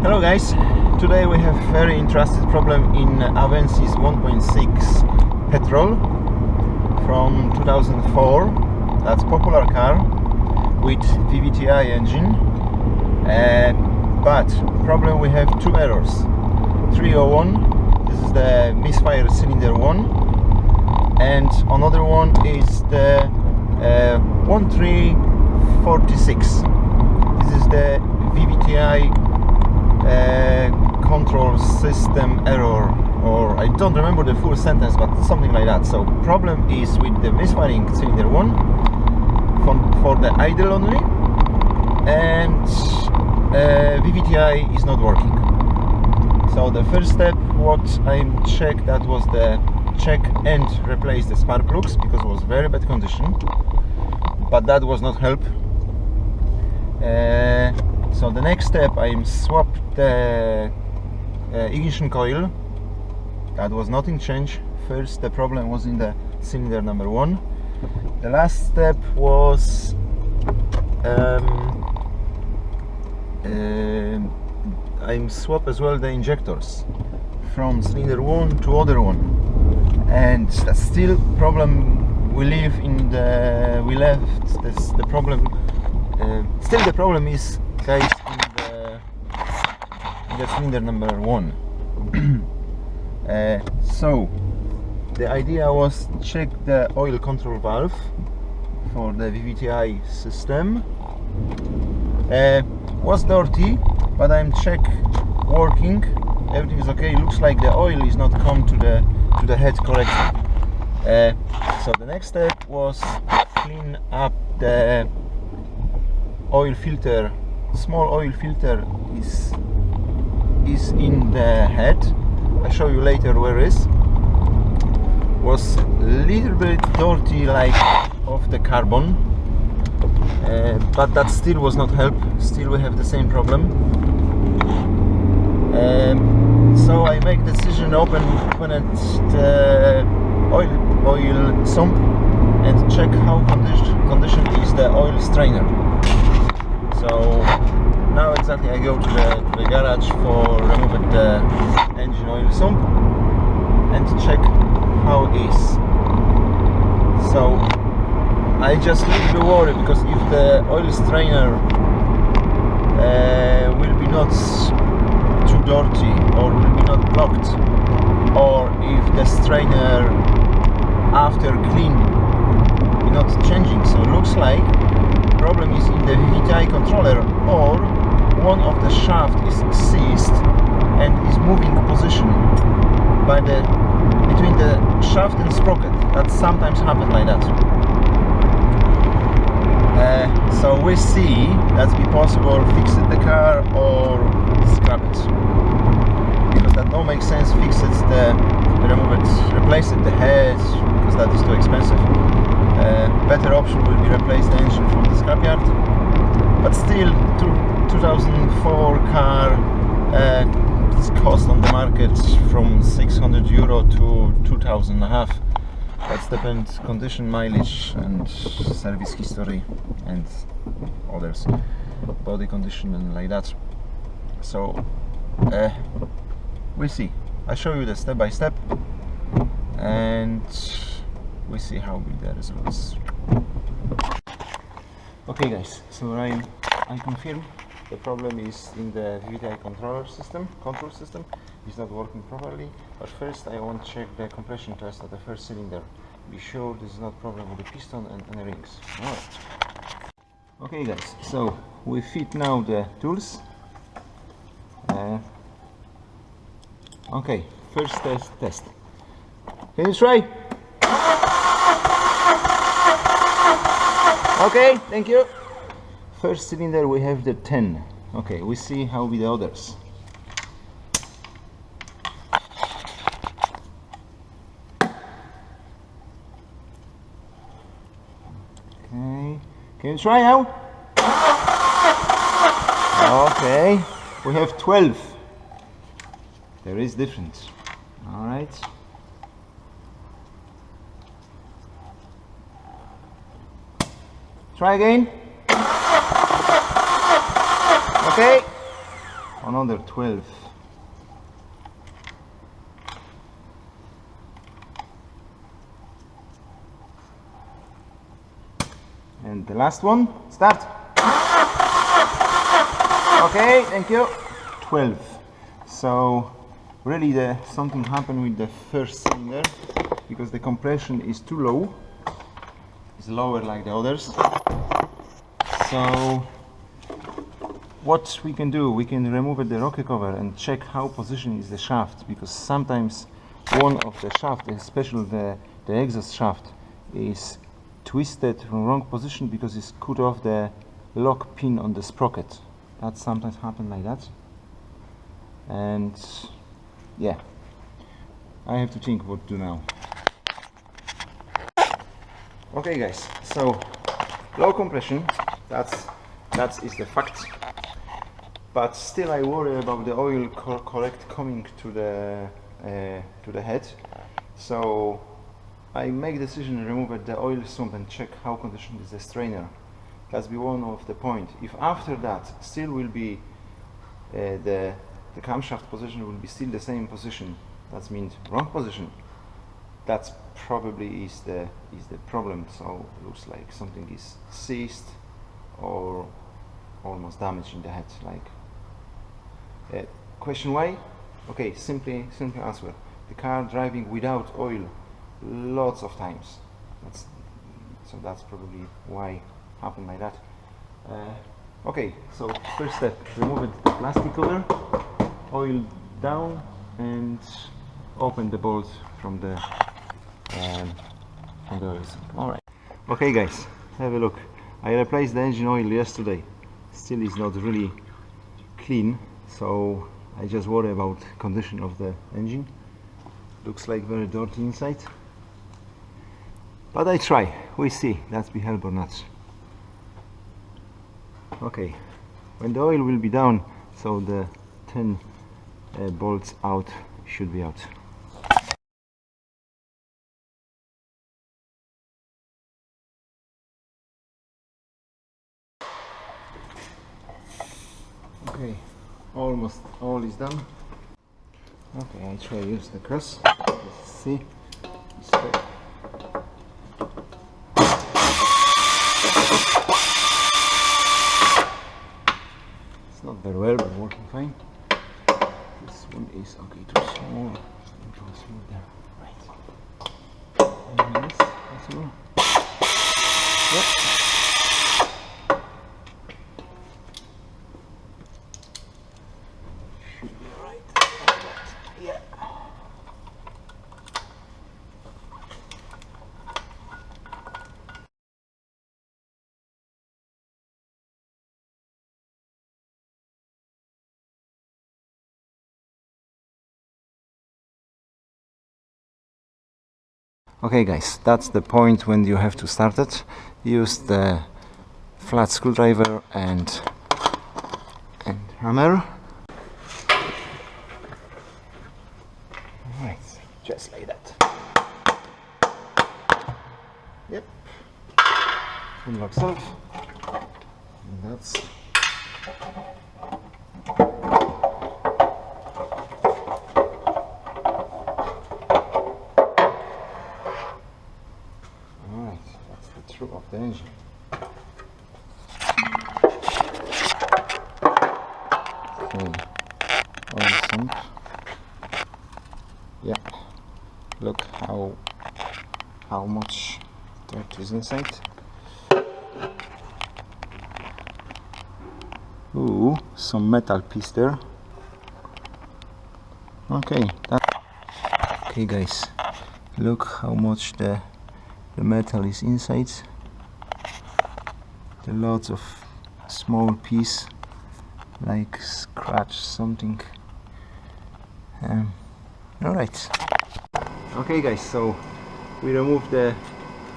Hello guys, today we have very interesting problem in Avensis 1.6 petrol from 2004. That's popular car with VVTi engine, but problem we have two errors. 301, this is the misfire cylinder 1, and another one is the 1346. This is the VVTi control system error, or I don't remember the full sentence, but something like that. So problem is with the misfiring cylinder 1 for the idle only, and VVTi is not working. So the first step what I checked, that was the check and replace the spark plugs, because it was very bad condition, but that was not help. So the next step, I swapped the ignition coil. That was nothing changed. First the problem was in the cylinder number 1. The last step was I swap as well the injectors from cylinder 1 to other one, and that's still problem. We left this, the problem. Still the problem is, guys, in the cylinder number 1. So the idea was check the oil control valve for the VVTi system. Was dirty, but I'm check working. Everything is okay. Looks like the oil is not come to the head correctly. So the next step was clean up the oil filter. Small oil filter is in the head. I'll show you later where it is. Was a little bit dirty, like of the carbon, but that still was not help. Still we have the same problem. So I make decision open the oil sump and check how condition is the oil strainer. So now exactly I go to the garage for removing the engine oil sump and check how it is. So I just leave the worry, because if the oil strainer will be not too dirty or will be not blocked, or if the strainer after clean be not changing, so it looks like problem is in the VVTi controller, or one of the shaft is seized and is moving position by between the shaft and sprocket. That sometimes happen like that. So we see that's be possible fix it the car or scrap it, because that don't make sense. Fix it remove it, replace it the head, because that is too expensive. Better option will be replace the engine from the scrapyard, but still 2004 car, this cost on the market from 600 euro to 2,500. That depends condition, mileage and service history and others, body condition and like that. So we'll see. I show you the step by step, and we see how will the results. Okay guys, so I confirm the problem is in the VVTi control system. Is not working properly. But first I want to check the compression test at the first cylinder. Be sure this is not problem with the piston and any rings. Alright. Okay guys, so we fit now the tools. Okay, first test. Can you try? Okay, thank you. First cylinder we have the 10. Okay, we see how be the others. Okay, can you try now? Okay, we have 12. There is difference. All right. Try again. Okay. another 12. And the last one, start. Okay, thank you. 12. So really something happened with the first cylinder because the compression is too low. It's lower like the others. So what we can do, we can remove the rocker cover and check how position is the shaft, because sometimes one of the shaft, especially the exhaust shaft, is twisted from wrong position because it's cut off the lock pin on the sprocket. That sometimes happens like that. And yeah, I have to think what to do now. Okay guys, so low compression, that is the fact. But still I worry about the oil correct coming to the head. So I make decision to remove the oil sump and check how conditioned is the strainer. That's be one of the point. If after that still will be the camshaft position will be still the same position, that means wrong position. That's probably is the problem. So it looks like something is seized or almost damaged in the head. Like question why? Okay, simply answer. The car driving without oil lots of times. That's probably why happened like that. Okay, so first step, remove the plastic cover, oil down, and open the bolt from the oil. All right. Okay, guys, have a look. I replaced the engine oil yesterday. Still is not really clean, so I just worry about condition of the engine. Looks like very dirty inside. But I try, we see that's be help or not. Okay, when the oil will be down, so the 10 bolts out should be out. Okay, almost all is done. Okay, I try use the cross. Let's see. Not very well, but working fine. This one is okay, too small. Too small there. Right. And this possible. Yep. Should be right. Yeah. Okay guys, that's the point when you have to start it. Use the flat screwdriver and hammer. Alright, just like that. Yep. Unlocks off. And that's of the engine. Okay, oil sump. Yeah, look how much dirt is inside. Ooh, some metal piece there. Okay, okay guys, look how much the metal is inside. There are lots of small piece like scratch something. Alright. Okay guys, so we remove the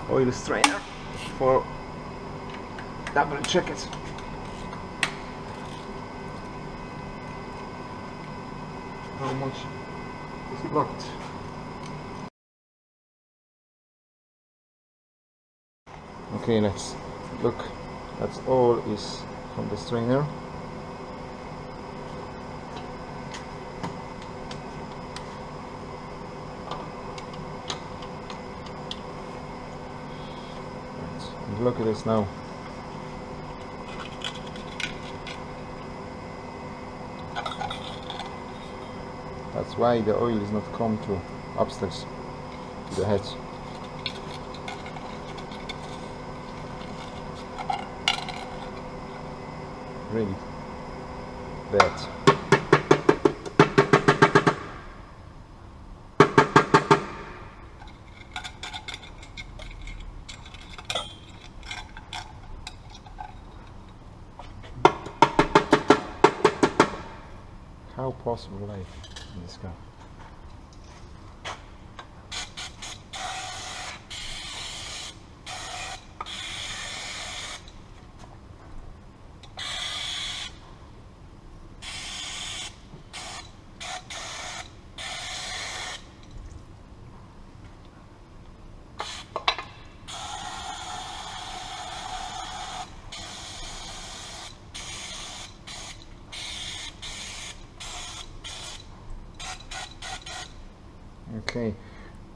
oil strainer for double check it. How much is blocked? Okay, let's look. That's all is from the strainer. look at this now. That's why the oil is not come to upstairs, to the head. Really bad. How possible life in this car? Okay,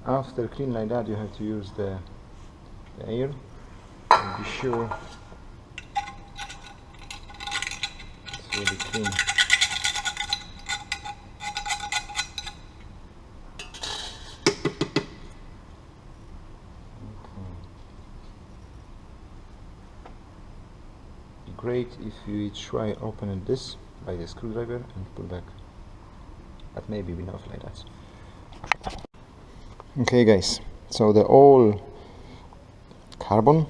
after clean like that, you have to use the air and be sure it's really clean. Be great if you try opening this by the screwdriver and pull back, but maybe enough like that. Okay guys, so the all carbon,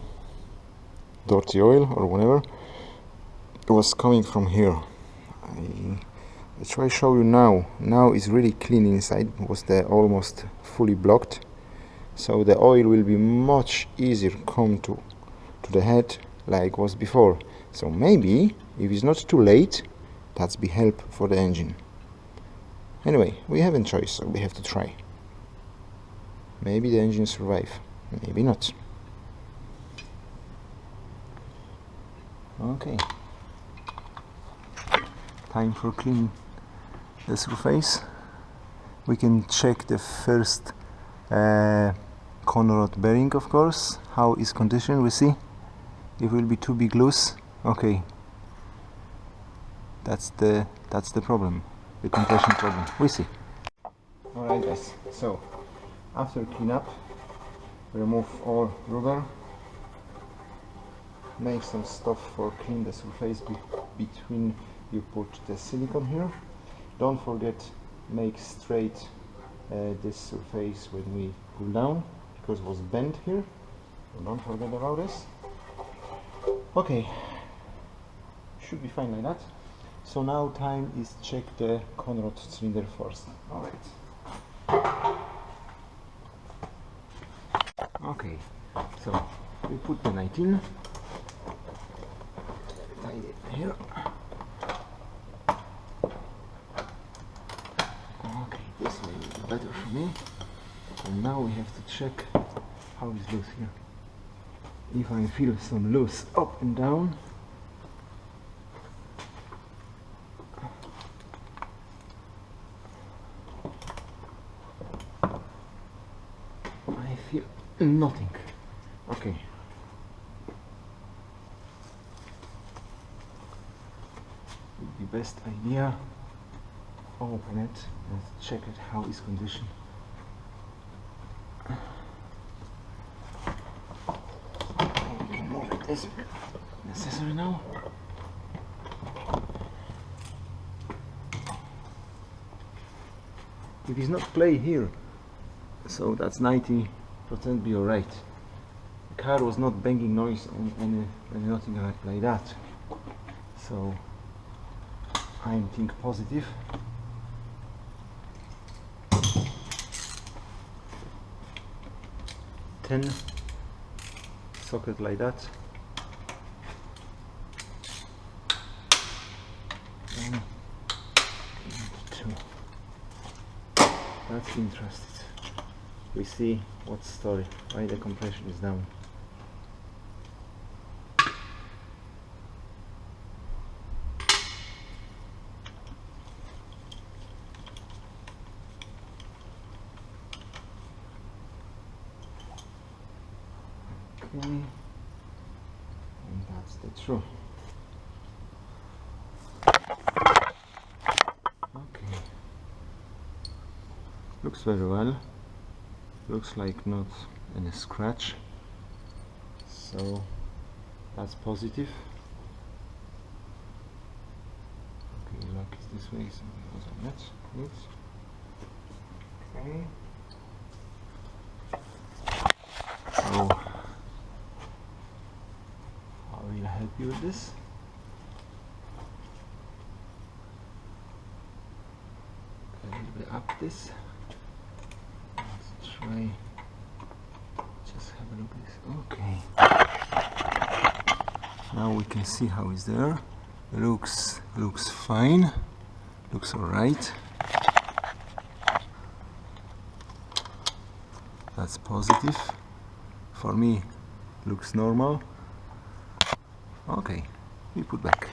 dirty oil or whatever, it was coming from here. I try to show you now. Now it's really clean inside, was the almost fully blocked, so the oil will be much easier come to the head like was before. So maybe if it's not too late, that's be help for the engine. Anyway, we haven't choice, so we have to try. Maybe the engine survive, maybe not. Okay, time for clean the surface. We can check the first corner rod bearing, of course. How is condition? We see it will be too big loose. Okay, that's the problem, the compression problem. We see. All right, guys. So after cleanup, remove all rubber, make some stuff for clean the surface between you put the silicone here. Don't forget make straight this surface when we pull down, because it was bent here, so don't forget about this. Okay, should be fine like that. So now time is check the conrod cylinder first. All right. Okay, so we put the 19, tie it here. Okay, this way will be better for me. And now we have to check how it's loose here. If I feel some loose up and down, I feel nothing. Okay. The best idea, open it and check it how is condition. Move it is necessary now. If it's not play here, so that's 90% be alright. The car was not banging noise and nothing like that. So I think positive. Ten socket like that. One, two. That's interesting. We see what story, why the compression is down. Okay. That's true. Okay. Looks very well. Looks like not any scratch. So that's positive. Okay, lock it this way, so it wasn't that. Good. Okay. So I will help you with this. A little bit up this. Let's try. Just have a look at this. Okay. Now we can see how it's there. Looks fine. Looks alright. That's positive. For me, looks normal. Okay, we put back.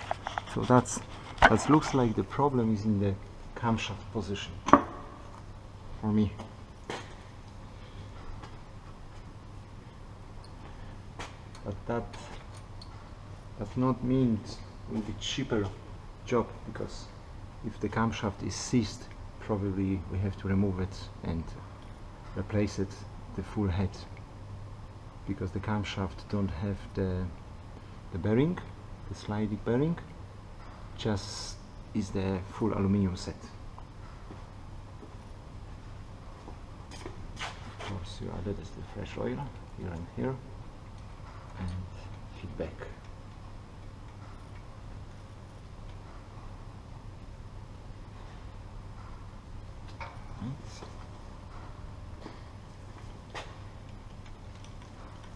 So that looks like the problem is in the camshaft position. For me. But that does not mean it will be cheaper job, because if the camshaft is seized, probably we have to remove it and replace it the full head, because the camshaft don't have the bearing, the sliding bearing, just is the full aluminium set. Of course, you added the fresh oil here and here, and feed back.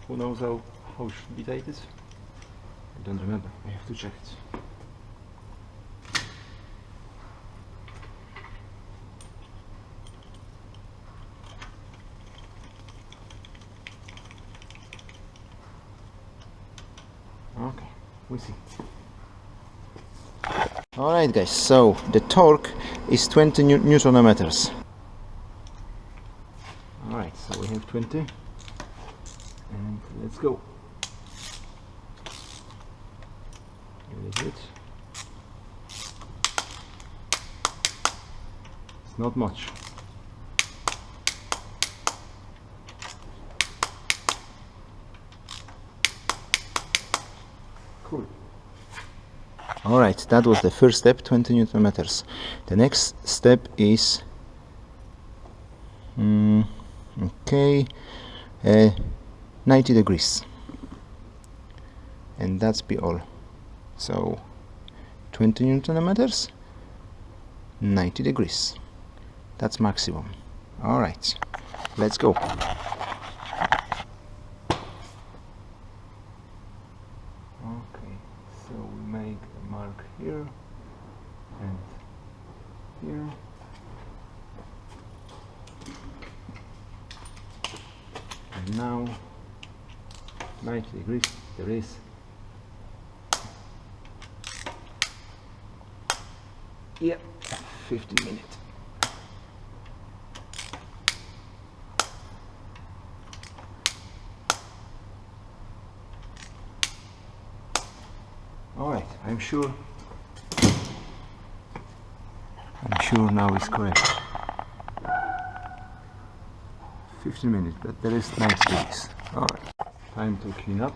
Who knows how should be dated? I don't remember. I have to check it. Okay, we see. Alright guys, so the torque is 20 Newton meters. Alright, so we have 20 and let's go. Here is it. It's not much. Cool. Alright, that was the first step, 20 Newton meters. The next step is 90 degrees, and that's be all. So 20 Newton meters, 90 degrees, that's maximum. Alright, let's go. So we make a mark here and here. And now 90 degrees there is. Yep, 15 minutes. Alright, I'm sure now it's correct. 15 minutes, but there is 90 degrees. Alright, time to clean up.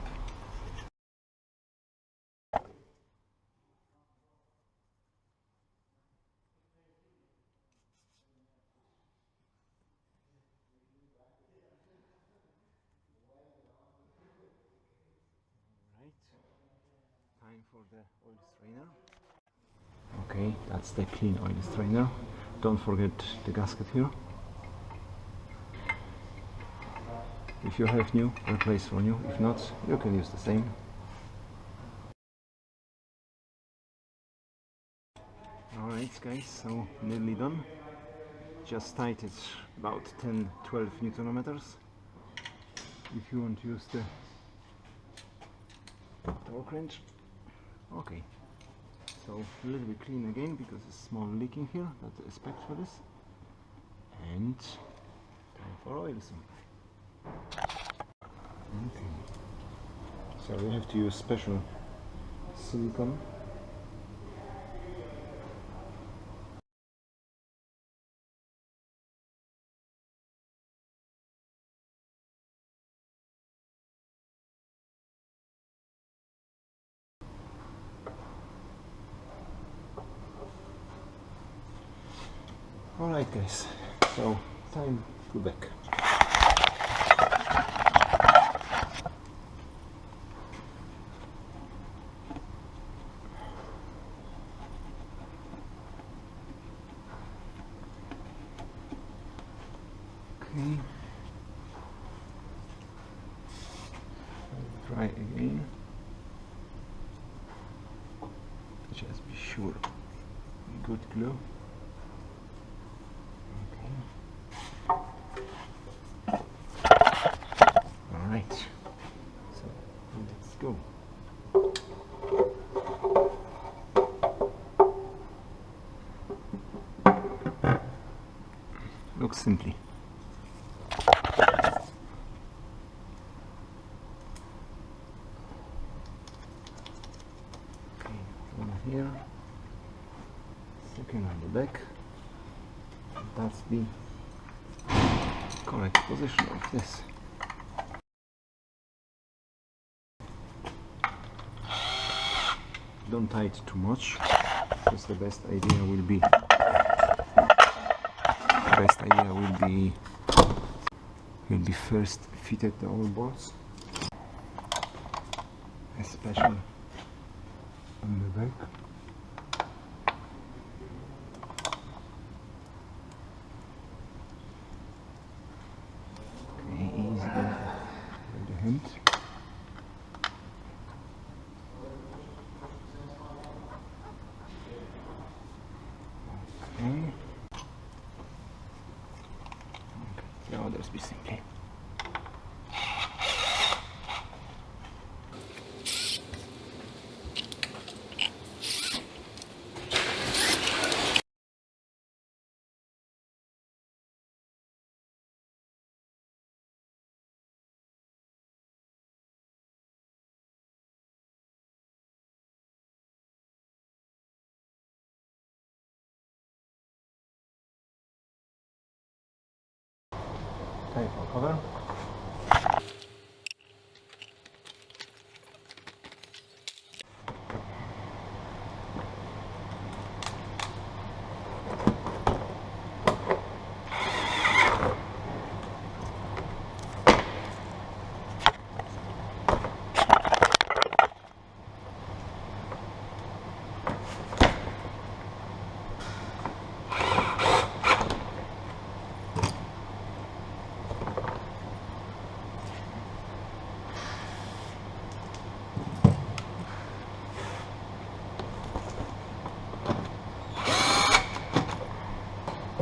Time for the oil strainer. Okay, that's the clean oil strainer. Don't forget the gasket here. If you have new, replace for new. If not, you can use the same. Alright guys, so nearly done. Just tightened about 10-12 Newton meters. If you want to use the torque wrench. Okay, so a little bit clean again because it's small leaking here. That's the expect for this. And time for oil sump. Okay, so we have to use special silicone. Alright guys, so time to back. Okay. Try again. Just be sure. Good glue. Alright, so let's go. Looks simply. Okay, one here, second on the back. That's the correct position of this. Don't tie it too much, because the best idea will be first fitted the oil bolts, especially on the back. Okay, easy with the hand. Okay. The others be simply. Okay, for cover.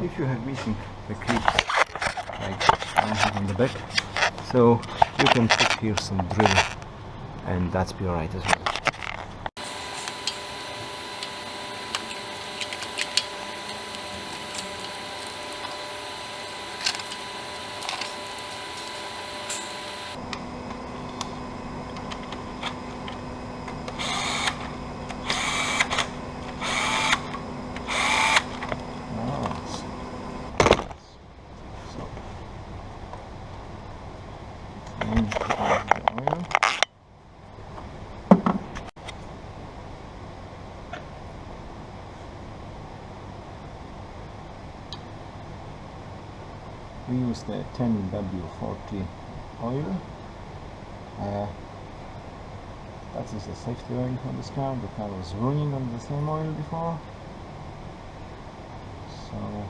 If you have missing the clips like I have on the back, so you can put here some drill and that's be alright as well. We use the 10W40 oil. That is the safety oil for this car. The car was running on the same oil before, so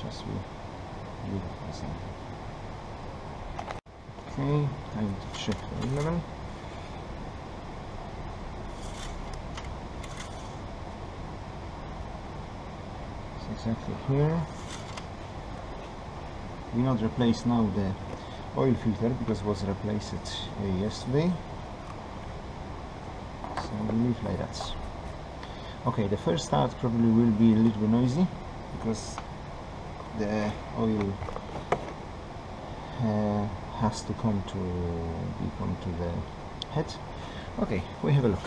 just we leave it for a second. Okay, time to check the oil level. Exactly here. We not replace now the oil filter because it was replaced yesterday, so we leave like that. Okay, the first start probably will be a little bit noisy because the oil has to come to the head, Okay, we have a look.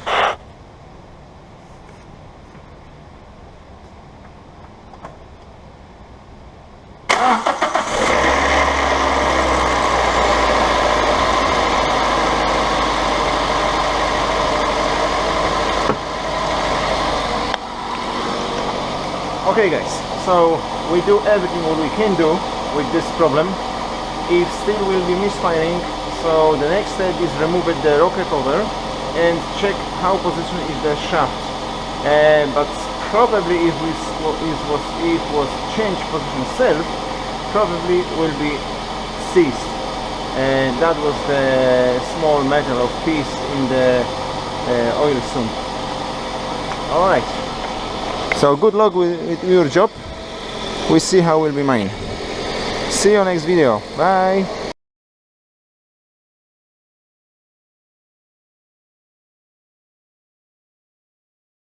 Okay guys, so we do everything what we can do with this problem. If still will be misfiring, so the next step is remove the rocker cover and check how position is the shaft. But probably if it was changed position itself, probably will be seized. And that was the small metal of piece in the oil sump. Alright. So good luck with your job. We see how will be mine. See you next video. Bye.